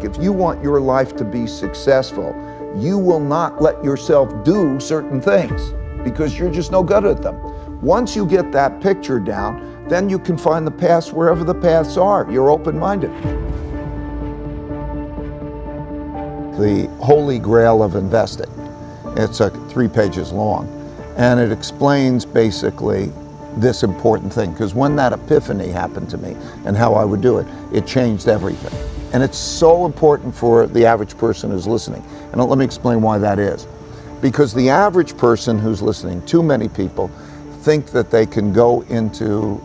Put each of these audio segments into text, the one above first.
If you want your life to be successful, you will not let yourself do certain things because you're just no good at them. Once you get that picture down, then you can find the paths wherever the paths are. You're open-minded. The Holy Grail of investing. It's 3 pages long, and it explains basically this important thing, because when that epiphany happened to me and how I would do it, it changed everything. And it's so important for the average person who's listening. And let me explain why that is. Because the average person who's listening, too many people, think that they can go into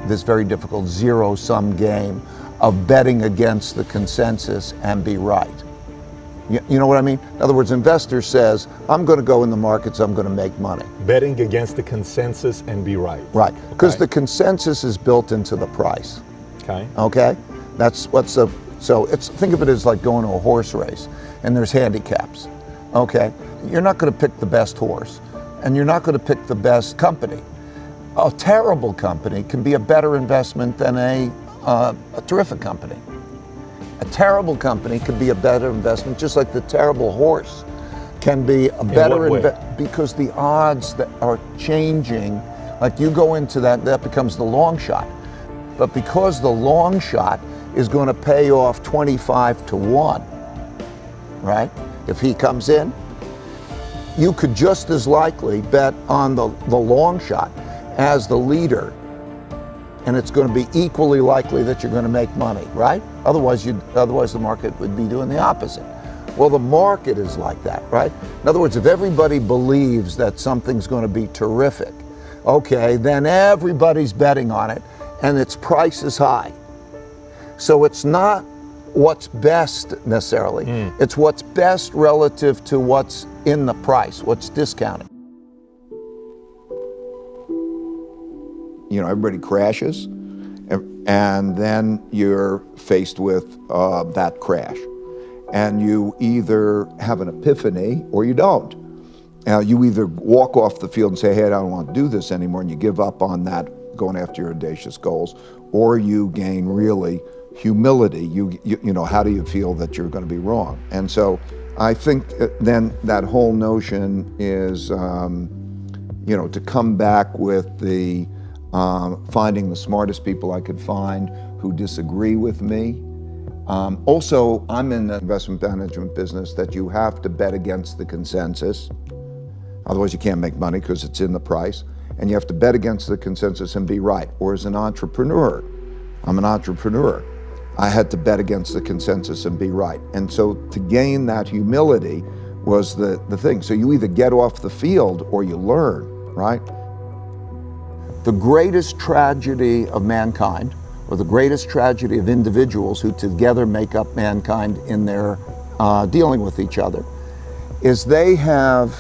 this very difficult zero-sum game of betting against the consensus and be right. You know what I mean? In other words, investor says, I'm going to go in the markets, I'm going to make money. Betting against the consensus and be right. Right, because the consensus is built into the price. Okay. Okay? That's what's the, so think of it as like going to a horse race and there's handicaps. Okay? You're not going to pick the best horse and you're not going to pick the best company. A terrible company can be a better investment than a terrific company. A terrible company could be a better investment, just like the terrible horse can be a better investment, because the odds that are changing, like you go into that becomes the long shot. But because the long shot is going to pay off 25 to 1, right? If he comes in, you could just as likely bet on the long shot as the leader. And it's going to be equally likely that you're going to make money, right? Otherwise the market would be doing the opposite. Well, the market is like that, right? In other words, if everybody believes that something's going to be terrific, okay, then everybody's betting on it and its price is high. So it's not what's best necessarily, it's what's best relative to what's in the price, what's discounted. You know, everybody crashes, and then you're faced with that crash. And you either have an epiphany or you don't. You either walk off the field and say, hey, I don't want to do this anymore, and you give up on that, going after your audacious goals, or you gain really humility. You know, how do you feel that you're going to be wrong? And so I think then that whole notion is, you know, to come back with the finding the smartest people I could find who disagree with me. Also, I'm in the investment management business that you have to bet against the consensus. Otherwise you can't make money because it's in the price. And you have to bet against the consensus and be right. Or as an entrepreneur, I'm an entrepreneur. I had to bet against the consensus and be right. And so to gain that humility was the thing. So you either get off the field or you learn, right? The greatest tragedy of mankind, or the greatest tragedy of individuals who together make up mankind in their dealing with each other, is they have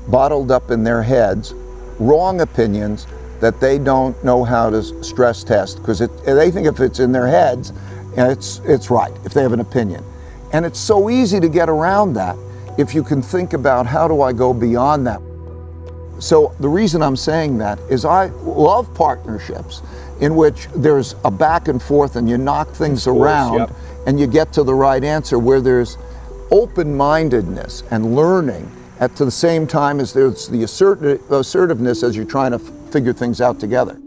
bottled up in their heads wrong opinions that they don't know how to stress test, because they think if it's in their heads, it's right, if they have an opinion. And it's so easy to get around that if you can think about, how do I go beyond that? So the reason I'm saying that is I love partnerships in which there's a back and forth and you knock things around and you get to the right answer, where there's open-mindedness and learning at the same time as there's the assertiveness as you're trying to figure things out together.